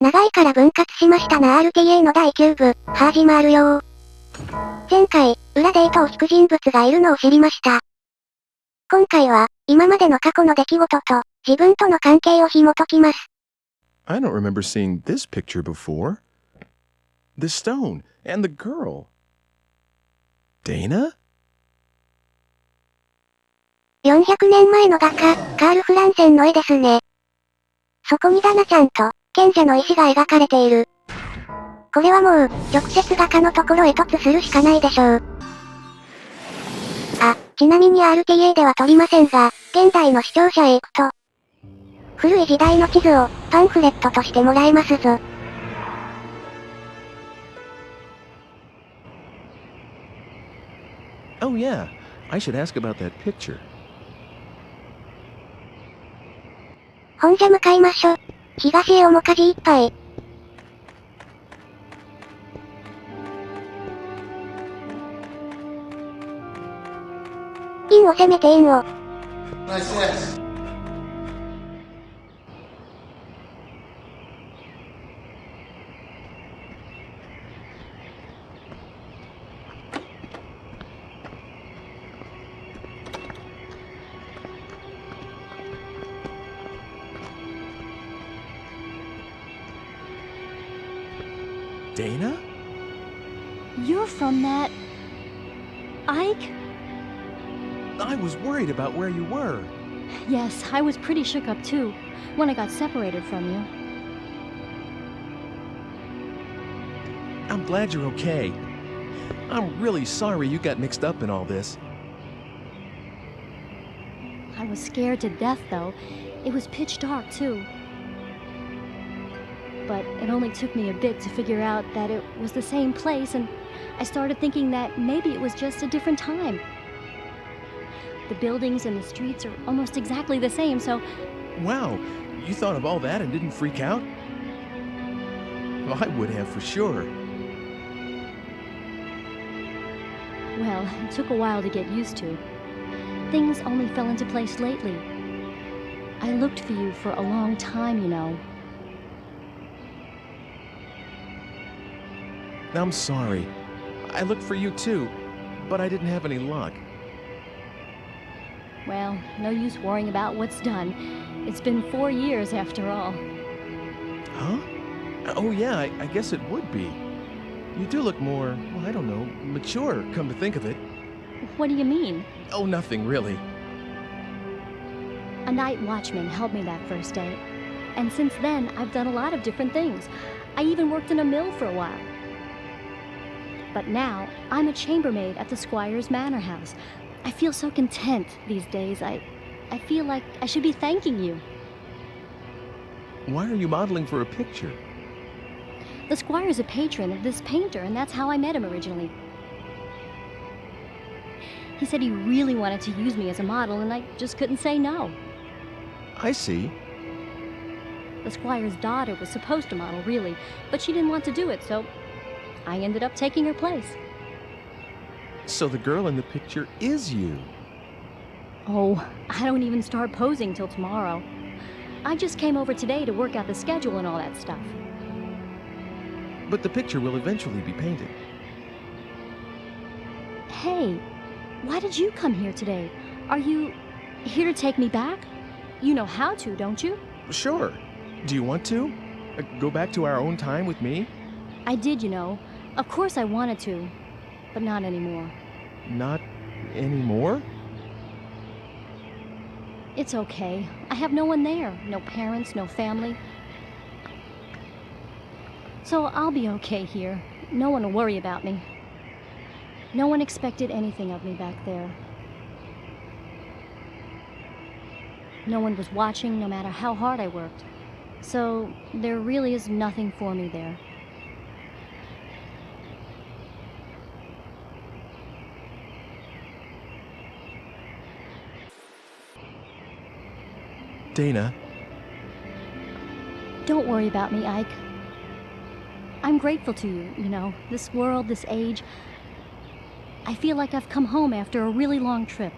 長いから分割しましたな。 RTA の第9部、始まるよー。前回、裏で糸を引く人物がいるのを知りました。今回は、今までの過去の出来事と、自分との関係を紐解きます。I don't remember seeing this picture before. The stone and the girl. Dana? 400年前の画家、カール・フランセンの絵ですね。そこにダナちゃんと、賢者の石が描かれている。これはもう、直接画家のところへ突するしかないでしょう。あ、ちなみに RTA では撮りませんが、現代の視聴者へ行くと、古い時代の地図を、パンフレットとしてもらえますぞ。Oh yeah, I should ask about that picture. ほんじゃ向かいましょ。東へ面かじ一杯。陰を攻めて陰を。Dana? You're from that... Ike? I was worried about where you were. Yes, I was pretty shook up too, when I got separated from you. I'm glad you're okay. I'm really sorry you got mixed up in all this. I was scared to death though. It was pitch dark too. But it only took me a bit to figure out that it was the same place, and I started thinking that maybe it was just a different time. The buildings and the streets are almost exactly the same, so... Wow, you thought of all that and didn't freak out? Well, I would have for sure. Well, it took a while to get used to. Things only fell into place lately. I looked for you for a long time, you know. I'm sorry. I looked for you too, but I didn't have any luck. Well, no use worrying about what's done. It's been 4 years after all. Huh? Oh yeah, I guess it would be. You do look more, well, I don't know, mature, come to think of it. What do you mean? Oh, nothing really. A night watchman helped me that first day. And since then, I've done a lot of different things. I even worked in a mill for a while. But now, I'm a chambermaid at the Squire's Manor House. I feel so content these days. I feel like I should be thanking you. Why are you modeling for a picture? The Squire's a patron of this painter, and that's how I met him originally. He said he really wanted to use me as a model, and I just couldn't say no. I see. The Squire's daughter was supposed to model, really, but she didn't want to do it, so I ended up taking her place. So the girl in the picture is you. Oh, I don't even start posing till tomorrow. I just came over today to work out the schedule and all that stuff. But the picture will eventually be painted. Hey, why did you come here today? Are you here to take me back? You know how to, don't you? Sure. Do you want to? Go back to our own time with me? I did, you know. Of course I wanted to, but not anymore. Not anymore? It's okay. I have no one there. No parents, no family. So I'll be okay here. No one will worry about me. No one expected anything of me back there. No one was watching, no matter how hard I worked. So there really is nothing for me there. Dana. Don't worry about me, Ike. I'm grateful to you, you know, this world, this age. I feel like I've come home after a really long trip.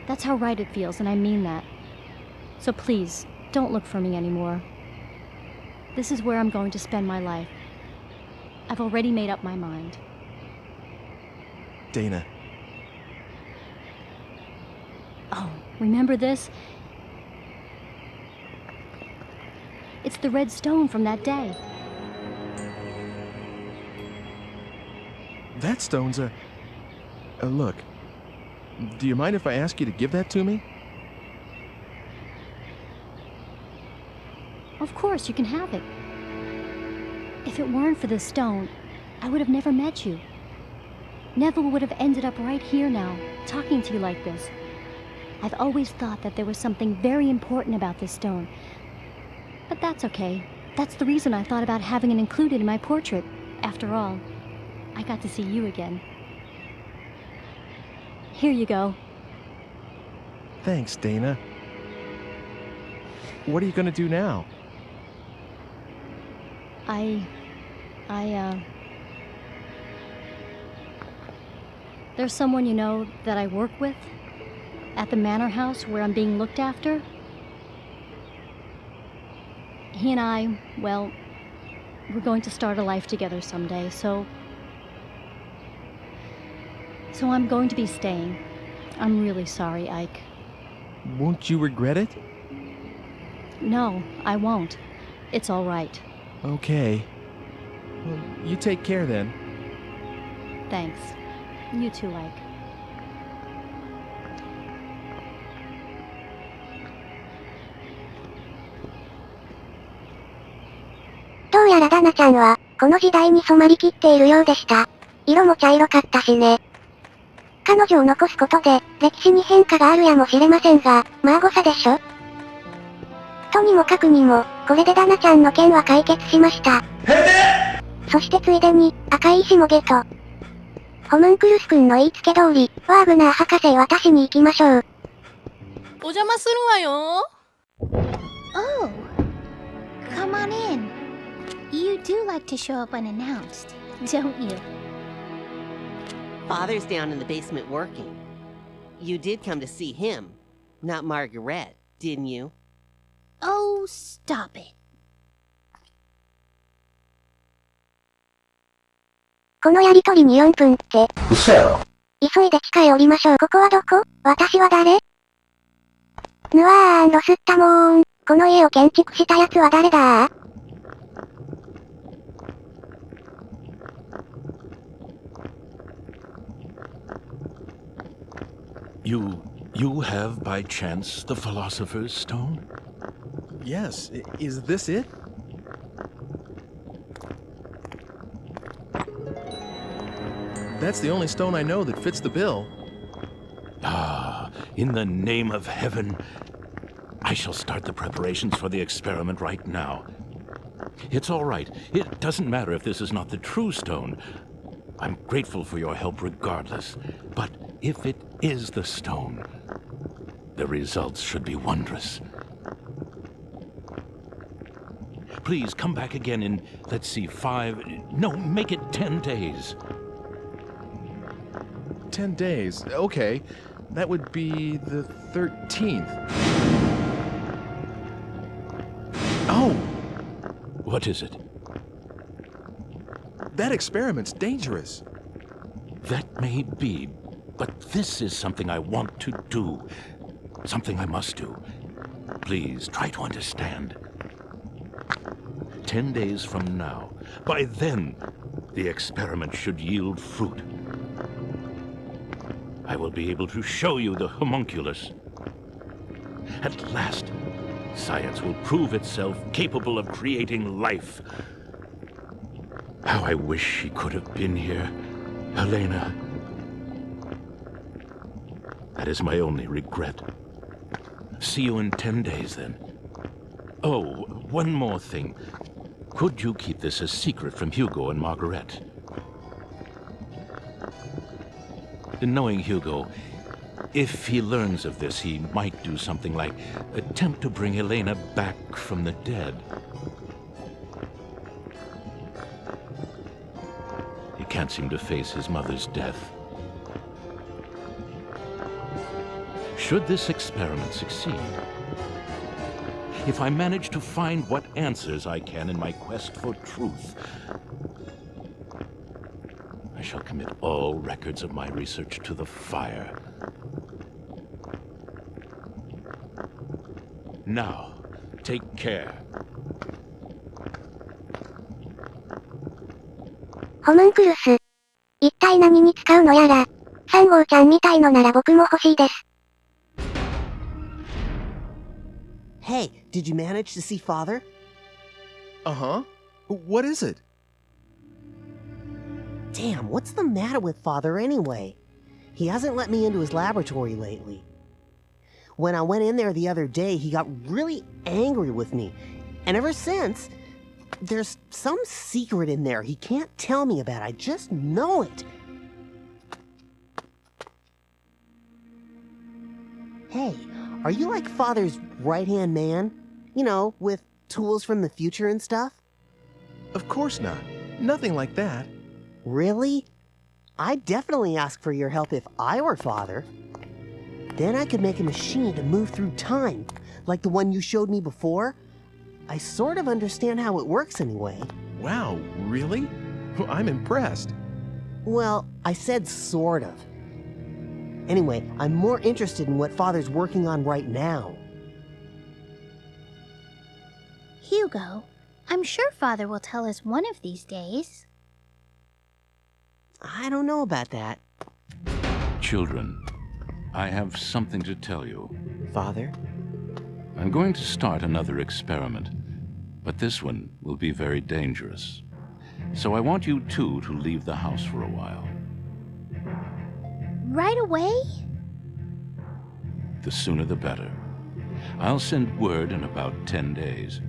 That's how right it feels, and I mean that. So please, don't look for me anymore. This is where I'm going to spend my life. I've already made up my mind. Dana. Oh, remember this? It's the red stone from that day. That stone's a... Look. Do you mind if I ask you to give that to me? Of course, you can have it. If it weren't for this stone, I would have never met you. Neville would have ended up right here now, talking to you like this. I've always thought that there was something very important about this stone. But that's okay. That's the reason I thought about having it included in my portrait. After all, I got to see you again. Here you go. Thanks, Dana. What are you gonna do now? There's someone you know that I work with at the manor house where I'm being looked after. He and I, well, we're going to start a life together someday, so I'm going to be staying. I'm really sorry, Ike. Won't you regret it? No, I won't. It's all right. Okay. Well, you take care then. Thanks. You too, Ike. どうやらダナちゃんは、この時代に染まりきっているようでした。色も茶色かったしね。彼女を残すことで、歴史に変化があるやもしれませんが、まあ誤差でしょ。とにもかくにも、これでダナちゃんの件は解決しました。そしてついでに、赤い石もゲット。ホムンクルス君の言いつけ通り、ワーグナー博士へ渡しに行きましょう。お邪魔するわよ。Oh, come on in. You do like to show up unannounced, don't you? Father's down in the basement working. You did come to see him, not Margaret, didn't you? Oh, stop it. このやりとりに4分って。急いで地下へ降りましょう。ここはどこ？私は誰？ヌワーン・ロスッタモーン。この家を建築したやつは誰だ？ You have by chance the Philosopher's Stone? Yes. Is this it? That's the only stone I know that fits the bill. Ah, in the name of heaven. I shall start the preparations for the experiment right now. It's all right. It doesn't matter if this is not the true stone. I'm grateful for your help regardless. But if it is the stone, the results should be wondrous. Please come back again in, let's see, make it 10 days. 10 days. Okay. That would be the 13th. Oh! What is it? That experiment's dangerous. That may be, but this is something I want to do. Something I must do. Please, try to understand. 10 days from now, by then, the experiment should yield fruit. I will be able to show you the homunculus. At last, science will prove itself capable of creating life. How I wish she could have been here, Helena. That is my only regret. See you in 10 days, then. Oh, one more thing. Could you keep this a secret from Hugo and Margaret? Knowing Hugo, if he learns of this, he might do something like attempt to bring Helena back from the dead. He can't seem to face his mother's death. Should this experiment succeed, if I manage to find what answers I can in my quest for truth, I shall commit all records of my research to the fire. Now, take care. ホムンクルス。一体何に使うのやら。3号ちゃんみたいのなら僕も欲しいです。Hey, did you manage to see Father? Uh-huh. What is it? Damn, what's the matter with Father anyway? He hasn't let me into his laboratory lately. When I went in there the other day, he got really angry with me. And ever since, there's some secret in there he can't tell me about. I just know it. Hey, are you like Father's right-hand man? You know, with tools from the future and stuff? Of course not. Nothing like that. Really? I'd definitely ask for your help if I were Father. Then I could make a machine to move through time, like the one you showed me before. I sort of understand how it works anyway. Wow, really? I'm impressed. Well, I said sort of. Anyway, I'm more interested in what Father's working on right now. Hugo, I'm sure Father will tell us one of these days. I don't know about that. Children, I have something to tell you. Father? I'm going to start another experiment, but this one will be very dangerous. So I want you two to leave the house for a while. Right away? The sooner the better. I'll send word in about 10 days.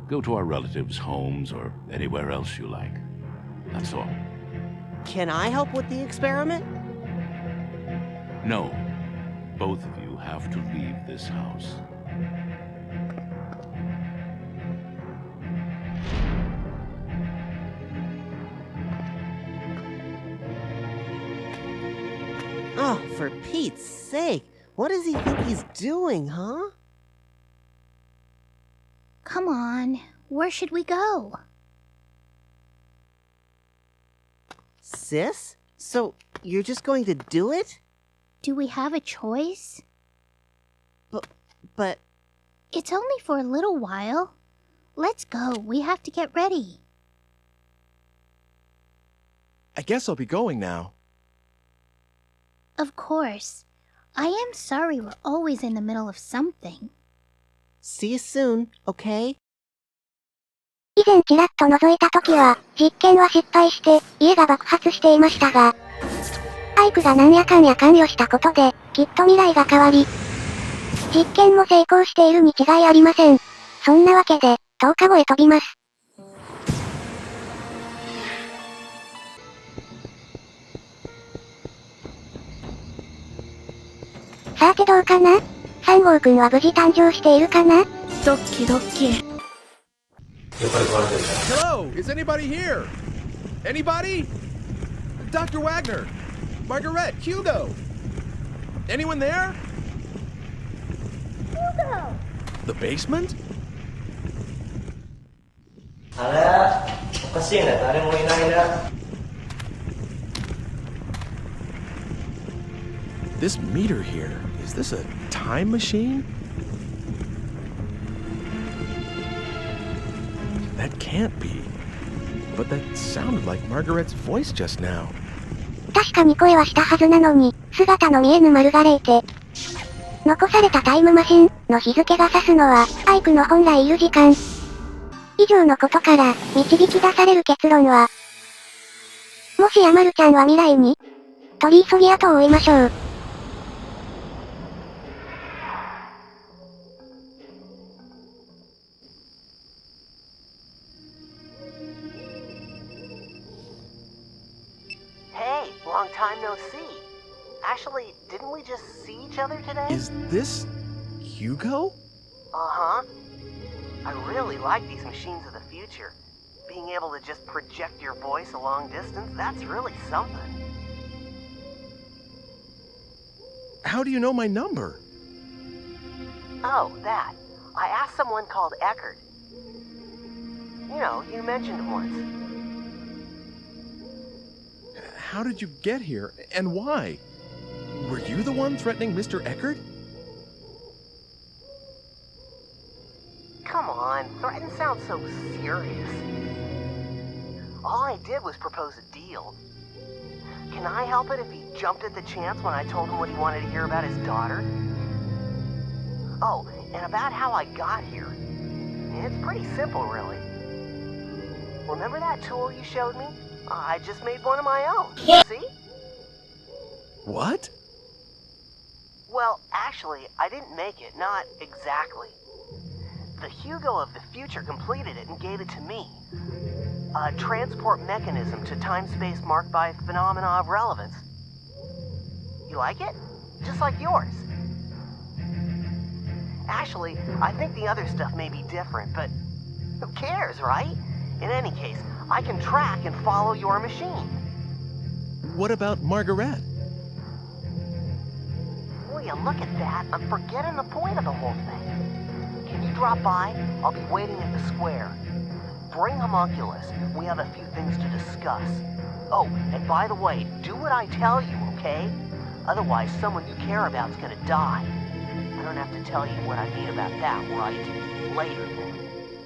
Go to our relatives' homes or anywhere else you like. That's all. Can I help with the experiment? No. Both of you have to leave this house. Oh, for Pete's sake. What does he think he's doing, huh? Come on, where should we go? Sis? So, you're just going to do it? Do we have a choice? But... It's only for a little while. Let's go, we have to get ready. I guess I'll be going now. Of course. I am sorry we're always in the middle of something. See you soon, okay? 以前ちらっと覗いた時は、実験は失敗して、家が爆発していましたが、アイクがなんやかんや関与したことで、きっと未来が変わり、実験も成功しているに違いありません。そんなわけで、10日後へ飛びます。さてどうかな？ 3号くんは無事誕生しているかな？ドッキドッキ。Hello, is anybody here? Anybody? Dr. Wagner, Margaret, Hugo. Anyone there? Hugo! The basement? あれおかしいね、誰もいないね。This meter here, is this a time machine? That can't be. But that sounded like Margaret's voice just now. 確かに声はしたはずなのに、姿の見えぬマルガレーテ。残されたタイムマシンの日付が指すのは、アイクの本来いる時間。以上のことから、導き出される結論は、もしやまるちゃんは未来に、取り急ぎ後を追いましょう。Hey, long time no see. Actually, didn't we just see each other today? Is this Hugo? Uh-huh. I really like these machines of the future. Being able to just project your voice a long distance, that's really something. How do you know my number? Oh, that. I asked someone called Eckert. You know, you mentioned him once. How did you get here, and why? Were you the one threatening Mr. Eckert? Come on, threaten sounds so serious. All I did was propose a deal. Can I help it if he jumped at the chance when I told him what he wanted to hear about his daughter? Oh, and about how I got here. It's pretty simple, really. Remember that tool you showed me? I just made one of my own. See? What? Well, actually, I didn't make it, not exactly. The Hugo of the future completed it and gave it to me. A transport mechanism to time-space marked by phenomena of relevance. You like it? Just like yours. Actually, I think the other stuff may be different, but who cares, right? In any case, I can track and follow your machine. What about Margaret? Will you look at that? I'm forgetting the point of the whole thing. Can you drop by? I'll be waiting at the square. Bring Homunculus. We have a few things to discuss. Oh, and by the way, do what I tell you, okay? Otherwise, someone you care about's gonna die. I don't have to tell you what I mean about that, right? Later, then.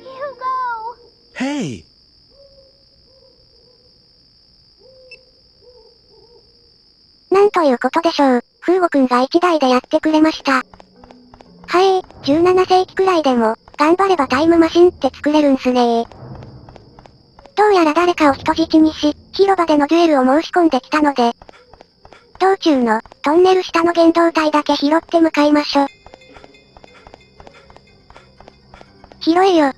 Hugo! Hey! なんということでしょう。フーゴくんが1台でやってくれました。はい、17世紀くらいでも、頑張ればタイムマシンって作れるんすねー。どうやら誰かを人質にし、広場でのデュエルを申し込んできたので、道中の、トンネル下の原動体だけ拾って向かいましょ。拾えよ。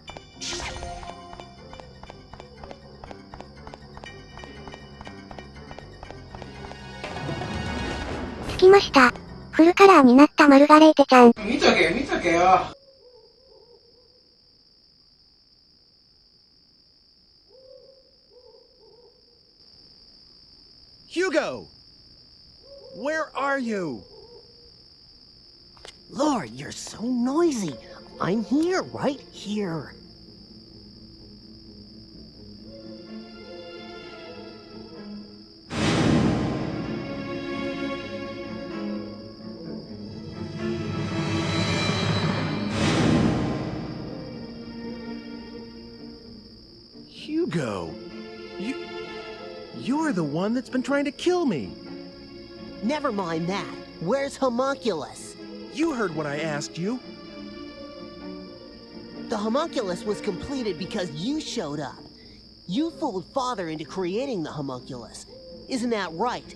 着きました。フルカラーになったマルガレーテちゃん。見とけよ。Hugo! Where are you? Lord, you're so noisy. I'm here, right here. Hugo! You're the one that's been trying to kill me! Never mind that. Where's Homunculus? You heard what I asked you. The Homunculus was completed because you showed up. You fooled Father into creating the Homunculus. Isn't that right?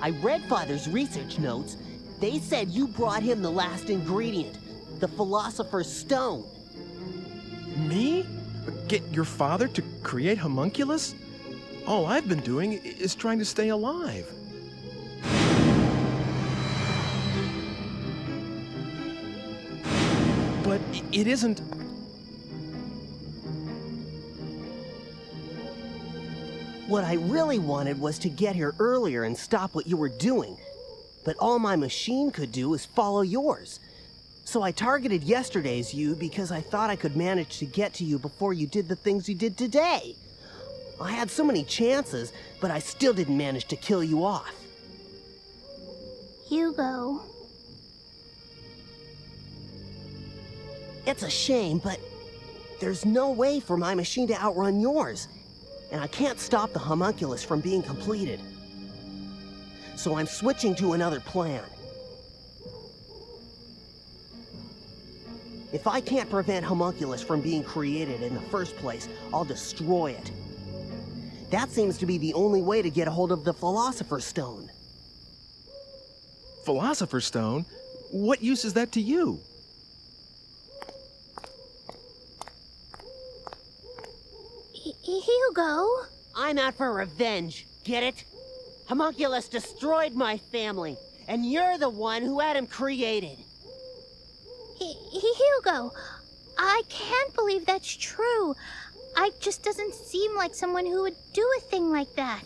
I read Father's research notes. They said you brought him the last ingredient, the Philosopher's Stone. Me? Get your father to create Homunculus? All I've been doing is trying to stay alive. But it isn't... What I really wanted was to get here earlier and stop what you were doing. But all my machine could do is follow yours. So I targeted yesterday's you because I thought I could manage to get to you before you did the things you did today. I had so many chances, but I still didn't manage to kill you off. Hugo. It's a shame, but there's no way for my machine to outrun yours. And I can't stop the Homunculus from being completed. So I'm switching to another plan. If I can't prevent Homunculus from being created in the first place, I'll destroy it. That seems to be the only way to get a hold of the Philosopher's Stone. Philosopher's Stone? What use is that to you? Hugo? I'm out for revenge, get it? Homunculus destroyed my family, and you're the one who had him created. Hugo, I can't believe that's true. Ike just doesn't seem like someone who would do a thing like that.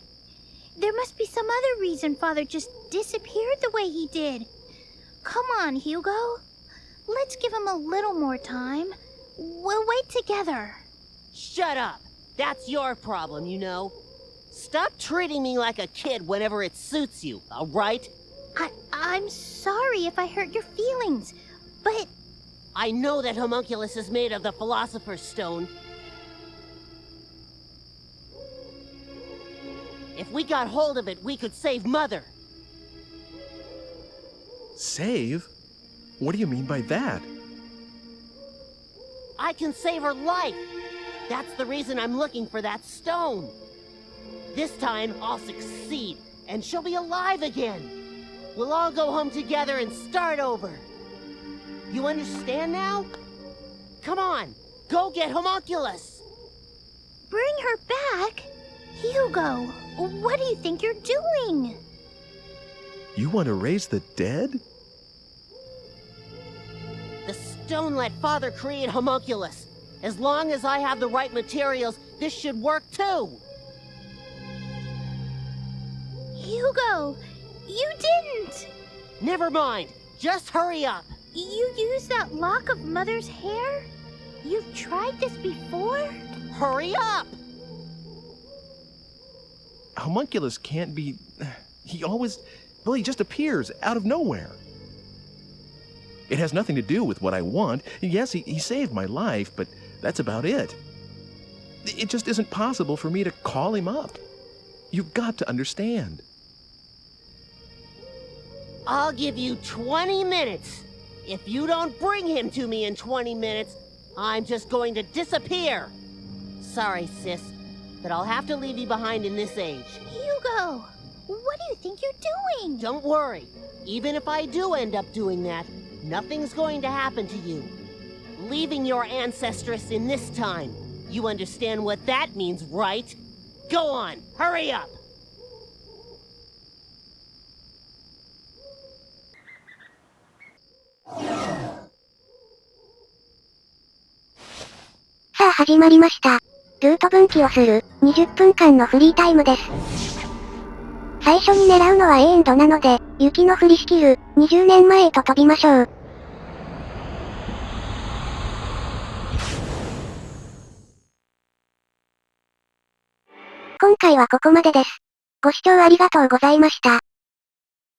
There must be some other reason Father just disappeared the way he did. Come on, Hugo. Let's give him a little more time. We'll wait together. Shut up! That's your problem, you know. Stop treating me like a kid whenever it suits you, alright? I'm sorry if I hurt your feelings, but I know that homunculus is made of the Philosopher's Stone. If we got hold of it, we could save Mother. Save? What do you mean by that? I can save her life. That's the reason I'm looking for that stone. This time, I'll succeed, and she'll be alive again. We'll all go home together and start over. You understand now? Come on, go get homunculus. bring her back? Hugo, what do you think you're doing? You want to raise the dead? The stone let Father create homunculus. As long as I have the right materials, this should work too. Hugo, you didn't! Never mind. Just hurry up. You used that lock of Mother's hair? You've tried this before? Hurry up! Homunculus can't be... He always... Well, he just appears out of nowhere. It has nothing to do with what I want. Yes, he saved my life, but that's about it. It just isn't possible for me to call him up. You've got to understand. I'll give you 20 minutes. If you don't bring him to me in 20 minutes, I'm just going to disappear. Sorry, sis, but I'll have to leave you behind in this age. Hugo, what do you think you're doing? Don't worry. Even if I do end up doing that, nothing's going to happen to you. Leaving your ancestress in this time. You understand what that means, right? Go on, hurry up!さあ始まりました。ルート分岐をする20分間のフリータイムです。最初に狙うのは A エンドなので、雪の降りしきる20年前へと飛びましょう。今回はここまでです。ご視聴ありがとうございました。